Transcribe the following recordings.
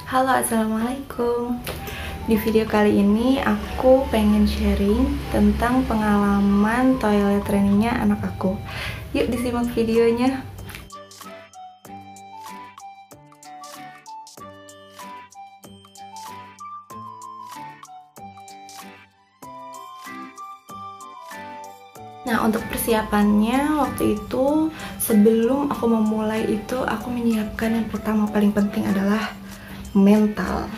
Halo, assalamualaikum. Di video kali ini aku pengen sharing tentang pengalaman toilet trainingnya anak aku. Yuk disimak videonya. Nah, untuk persiapannya waktu itu sebelum aku memulai itu aku menyiapkan yang pertama paling penting adalah mental.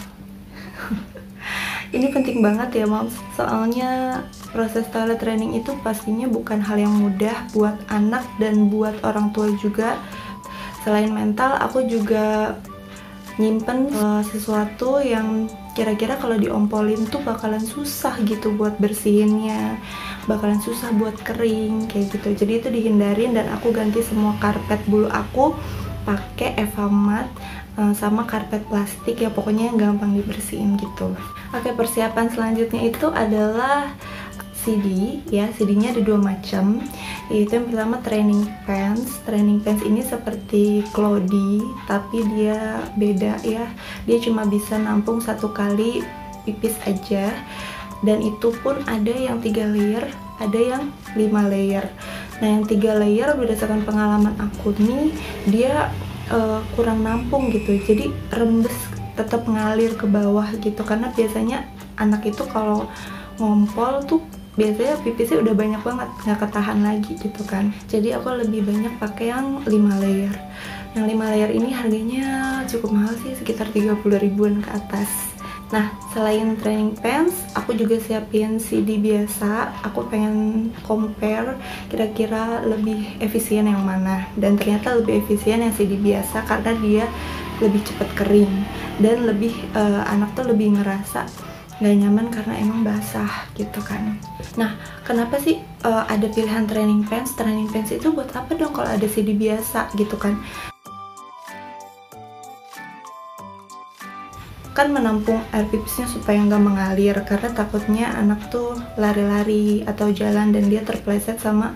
Ini penting banget ya Moms, soalnya proses toilet training itu pastinya bukan hal yang mudah buat anak dan buat orang tua juga. Selain mental, aku juga nyimpen sesuatu yang kira-kira kalau diompolin tuh bakalan susah gitu buat bersihinnya, bakalan susah buat kering kayak gitu. Jadi itu dihindarin dan aku ganti semua karpet bulu aku pakai Evamat sama karpet plastik ya, pokoknya yang gampang dibersihin gitu. Oke, persiapan selanjutnya itu adalah CD ya. CD-nya ada dua macam, yaitu yang pertama training pants. Training pants ini seperti Cloudy tapi dia beda ya, dia cuma bisa nampung satu kali pipis aja, dan itu pun ada yang 3 layer, ada yang 5 layer. Nah, yang 3 layer berdasarkan pengalaman aku nih, dia kurang nampung gitu, jadi rembes, tetap ngalir ke bawah gitu, karena biasanya anak itu kalau ngompol tuh biasanya pipisnya udah banyak banget, nggak ketahan lagi gitu kan. Jadi aku lebih banyak pakai yang 5 layer. Yang 5 layer ini harganya cukup mahal sih, sekitar 30 ribuan ke atas. Nah, selain training pants, aku juga siapin CD biasa. Aku pengen compare kira-kira lebih efisien yang mana, dan ternyata lebih efisien yang CD biasa karena dia lebih cepat kering dan lebih anak tuh lebih ngerasa nggak nyaman karena emang basah gitu kan. Nah, kenapa sih ada pilihan training pants? Training pants itu buat apa dong kalau ada CD biasa gitu kan? Kan menampung air pipisnya supaya nggak mengalir, karena takutnya anak tuh lari-lari atau jalan dan dia terpleset sama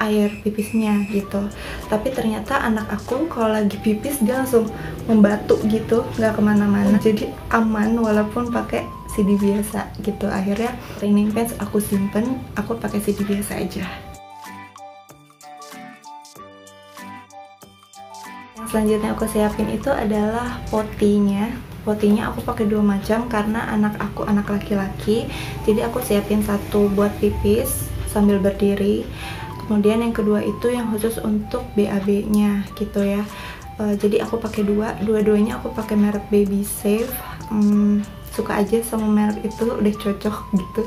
air pipisnya gitu. Tapi ternyata anak aku kalau lagi pipis dia langsung membatu gitu, nggak kemana-mana, jadi aman walaupun pakai CD biasa gitu. Akhirnya training pants aku simpen, aku pakai CD biasa aja. Yang selanjutnya aku siapin itu adalah potinya. Potinya aku pakai dua macam karena anak aku anak laki-laki, jadi aku siapin satu buat pipis sambil berdiri, kemudian yang kedua itu yang khusus untuk BAB-nya gitu ya. Jadi aku pakai dua-duanya aku pakai merek Baby Safe. Suka aja sama merek itu, udah cocok gitu.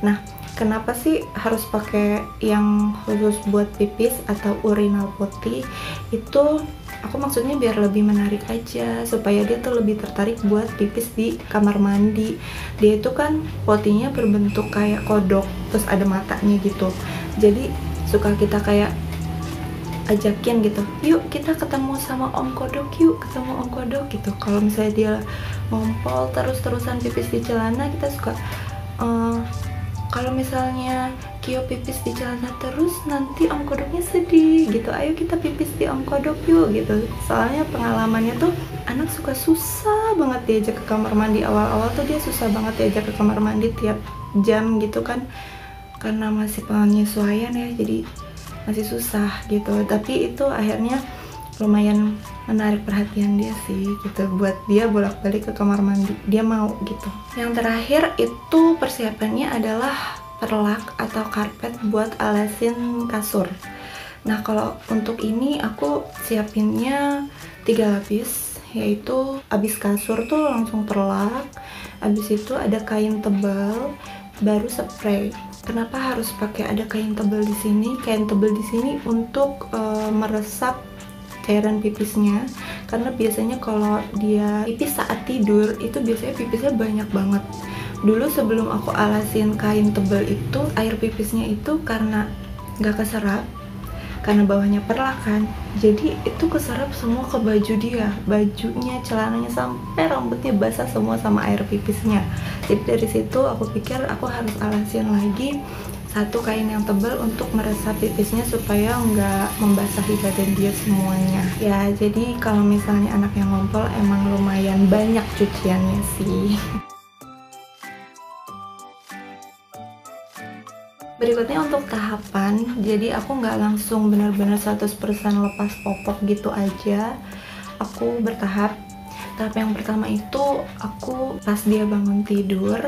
Nah, kenapa sih harus pakai yang khusus buat pipis atau urinal potty? Itu aku maksudnya biar lebih menarik aja, supaya dia tuh lebih tertarik buat pipis di kamar mandi. Dia itu kan potinya berbentuk kayak kodok, terus ada matanya gitu. Jadi suka kita kayak ajakin gitu, yuk kita ketemu sama Om Kodok, yuk ketemu Om Kodok gitu. Kalau misalnya dia ngompol terus-terusan pipis di celana, kita suka kalau misalnya Kio pipis di celana terus nanti Om Kodoknya sedih gitu, ayo kita pipis di Om Kodok yuk gitu. Soalnya pengalamannya tuh anak suka susah banget diajak ke kamar mandi. Awal-awal tuh dia susah banget diajak ke kamar mandi tiap jam gitu kan, karena masih penyesuaian ya, jadi masih susah gitu. Tapi itu akhirnya lumayan menarik perhatian dia sih gitu, buat dia bolak-balik ke kamar mandi, dia mau gitu. Yang terakhir itu persiapannya adalah perlak atau karpet buat alasin kasur. Nah, kalau untuk ini aku siapinnya 3 lapis, yaitu abis kasur tuh langsung perlak, abis itu ada kain tebal, baru spray. Kenapa harus pakai ada kain tebal di sini? Kain tebal di sini untuk meresap cairan pipisnya, karena biasanya kalau dia pipis saat tidur itu biasanya pipisnya banyak banget. Dulu sebelum aku alasin kain tebal itu, air pipisnya itu karena nggak keserap, karena bawahnya perlak kan, jadi itu keserap semua ke baju dia, bajunya, celananya, sampai rambutnya basah semua sama air pipisnya. Jadi dari situ aku pikir aku harus alasin lagi satu kain yang tebal untuk meresap pipisnya supaya nggak membasahi badan dia semuanya. Ya, jadi kalau misalnya anak yang ngompol emang lumayan banyak cuciannya sih. Berikutnya untuk tahapan, jadi aku nggak langsung benar-benar 100% lepas popok gitu aja. Aku bertahap. Tahap yang pertama itu aku pas dia bangun tidur,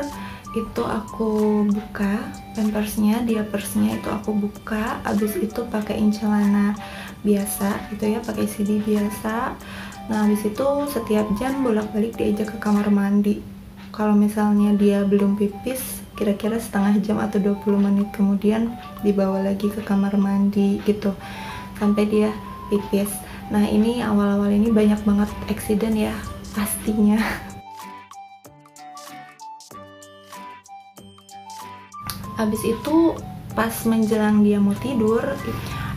itu aku buka pampersnya, diapersnya itu aku buka. Abis itu pakaiin celana biasa gitu ya, pakai CD biasa. Nah habis itu setiap jam bolak-balik diajak ke kamar mandi. Kalau misalnya dia belum pipis, kira-kira setengah jam atau 20 menit kemudian dibawa lagi ke kamar mandi gitu sampai dia pipis. Nah ini awal-awal ini banyak banget eksiden ya pastinya. Habis itu pas menjelang dia mau tidur,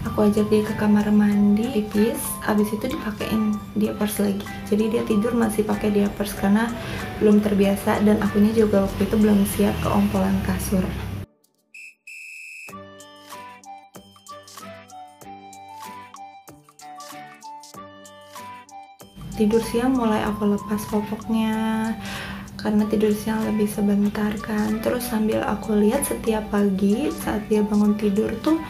aku ajak dia ke kamar mandi pipis. Habis itu dipakein diapers lagi, jadi dia tidur masih pakai diapers karena belum terbiasa, dan akunya juga waktu itu belum siap keompolan kasur. Tidur siang mulai aku lepas popoknya karena tidur siang lebih sebentar kan. Terus sambil aku lihat setiap pagi saat dia bangun tidur tuh,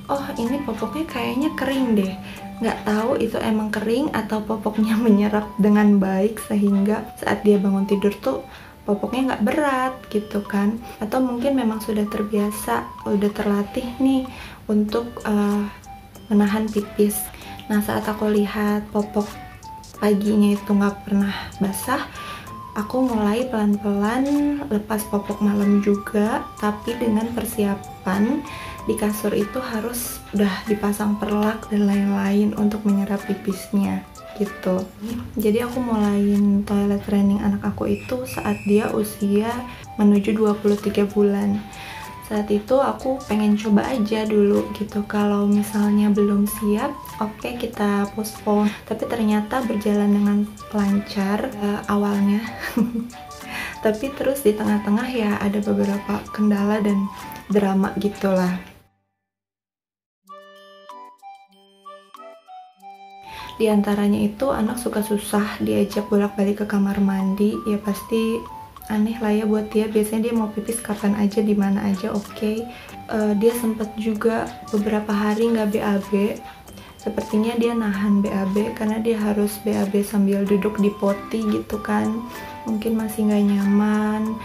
oh ini popoknya kayaknya kering deh. Nggak tahu itu emang kering atau popoknya menyerap dengan baik sehingga saat dia bangun tidur tuh popoknya nggak berat gitu kan. Atau mungkin memang sudah terbiasa, udah terlatih nih untuk menahan pipis. Nah saat aku lihat popok paginya itu nggak pernah basah, aku mulai pelan-pelan lepas popok malam juga, tapi dengan persiapan di kasur itu harus udah dipasang perlak dan lain-lain untuk menyerap pipisnya gitu. Jadi aku mulain toilet training anak aku itu saat dia usia menuju 23 bulan. Saat itu aku pengen coba aja dulu gitu, kalau misalnya belum siap, oke, kita postpone. Tapi ternyata berjalan dengan lancar awalnya. Tapi terus di tengah-tengah ya ada beberapa kendala dan drama gitulah. Di antaranya itu anak suka susah diajak bolak-balik ke kamar mandi, ya pasti aneh lah ya buat dia. Biasanya dia mau pipis kapan aja, di mana aja, oke. Dia sempet juga beberapa hari nggak BAB. Sepertinya dia nahan BAB karena dia harus BAB sambil duduk di poti gitu kan. Mungkin masih nggak nyaman.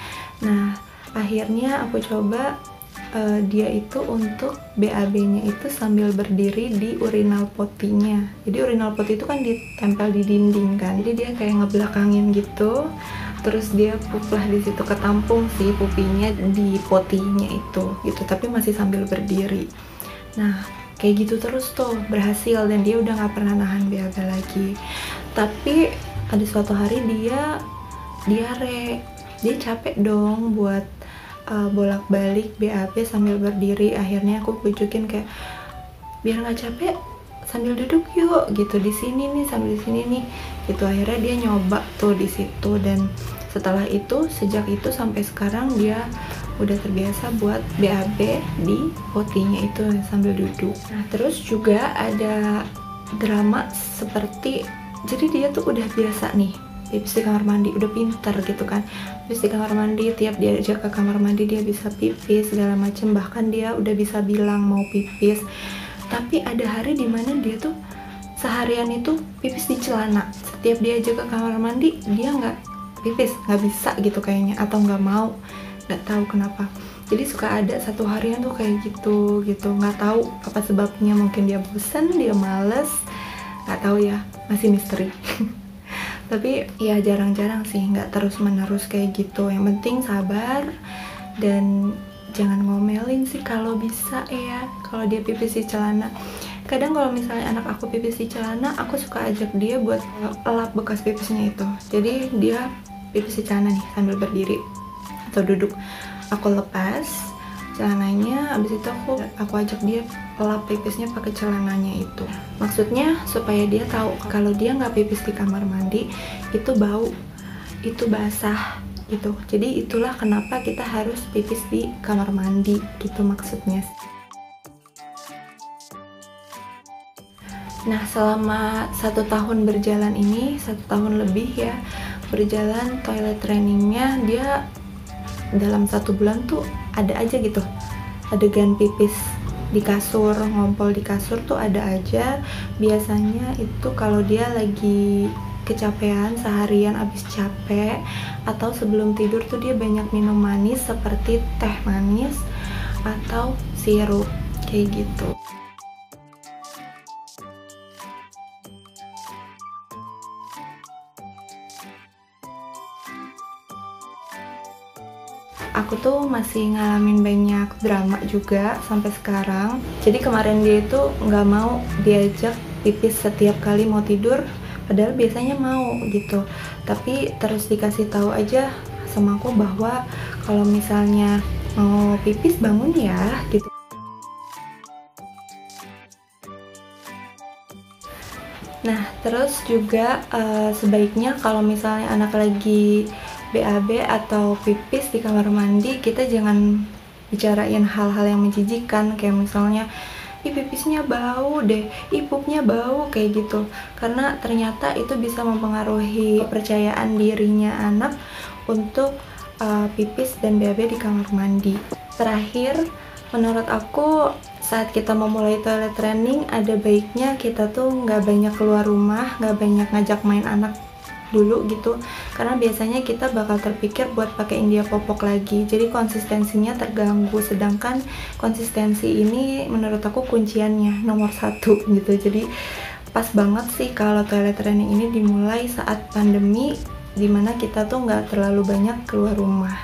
Nah akhirnya aku coba dia itu untuk BAB-nya itu sambil berdiri di urinal potinya. Jadi urinal poti itu kan ditempel di dinding kan, jadi dia kayak ngebelakangin gitu. Terus dia puplah di situ, ketampung sih pupinya di potinya itu gitu, tapi masih sambil berdiri. Nah kayak gitu terus tuh berhasil, dan dia udah nggak pernah nahan BAB lagi. Tapi ada suatu hari dia diare, dia capek dong buat bolak-balik BAB sambil berdiri. Akhirnya aku pujukin kayak, biar nggak capek sambil duduk yuk gitu, di sini nih, sambil di sini nih gitu. Akhirnya dia nyoba tuh di situ, dan setelah itu, sejak itu sampai sekarang dia udah terbiasa buat BAB di potinya itu sambil duduk. Nah terus juga ada drama seperti, jadi dia tuh udah biasa nih pipis di kamar mandi, udah pinter gitu kan, pipis di kamar mandi, tiap diajak ke kamar mandi dia bisa pipis segala macem, bahkan dia udah bisa bilang mau pipis. Tapi ada hari dimana dia tuh seharian itu pipis di celana. Setiap diajak ke kamar mandi dia nggak pipis, nggak bisa gitu kayaknya, atau nggak mau, nggak tahu kenapa. Jadi suka ada satu harian tuh kayak gitu, nggak tahu apa sebabnya. Mungkin dia bosan, dia males, nggak tahu ya, masih misteri. Tapi ya jarang-jarang sih, nggak terus-menerus kayak gitu. Yang penting sabar dan jangan ngomelin sih kalau bisa ya. Kalau dia pipis di celana, kadang kalau misalnya anak aku pipis di celana, aku suka ajak dia buat lap bekas pipisnya itu. Jadi dia pipis di celana nih sambil berdiri atau duduk, aku lepas celananya, abis itu aku ajak dia lap pipisnya pakai celananya itu. Maksudnya supaya dia tahu kalau dia nggak pipis di kamar mandi itu bau, itu basah, gitu. Jadi itulah kenapa kita harus pipis di kamar mandi gitu maksudnya. Nah, selama 1 tahun berjalan ini, 1 tahun lebih ya berjalan toilet trainingnya, dia dalam 1 bulan tuh ada aja gitu adegan pipis di kasur, ngompol di kasur tuh ada aja. Biasanya itu kalau dia lagi kecapean seharian abis capek, atau sebelum tidur tuh dia banyak minum manis seperti teh manis atau sirup kayak gitu. Aku tuh masih ngalamin banyak drama juga sampai sekarang. Jadi kemarin dia itu nggak mau diajak pipis setiap kali mau tidur, padahal biasanya mau gitu. Tapi terus dikasih tahu aja sama aku bahwa kalau misalnya mau pipis bangun ya gitu. Nah, terus juga sebaiknya kalau misalnya anak lagi BAB atau pipis di kamar mandi, kita jangan bicarain hal-hal yang menjijikan, kayak misalnya ih pipisnya bau deh, ih pupnya bau, kayak gitu. Karena ternyata itu bisa mempengaruhi kepercayaan dirinya anak untuk pipis dan BAB di kamar mandi. Terakhir, menurut aku saat kita memulai toilet training, ada baiknya kita tuh nggak banyak keluar rumah, nggak banyak ngajak main anak dulu gitu, karena biasanya kita bakal terpikir buat pakai India popok lagi, jadi konsistensinya terganggu. Sedangkan konsistensi ini menurut aku kunciannya nomor 1 gitu. Jadi pas banget sih kalau toilet training ini dimulai saat pandemi, dimana kita tuh nggak terlalu banyak keluar rumah.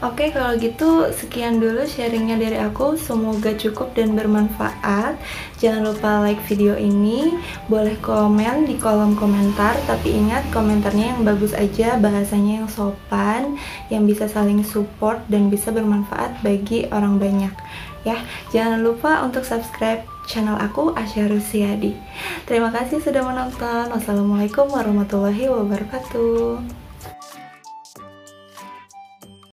Oke, kalau gitu sekian dulu sharingnya dari aku, semoga cukup dan bermanfaat. Jangan lupa like video ini, boleh komen di kolom komentar, tapi ingat komentarnya yang bagus aja, bahasanya yang sopan, yang bisa saling support dan bisa bermanfaat bagi orang banyak. Ya, jangan lupa untuk subscribe channel aku, Asya Rusiadi. Terima kasih sudah menonton. Wassalamualaikum warahmatullahi wabarakatuh.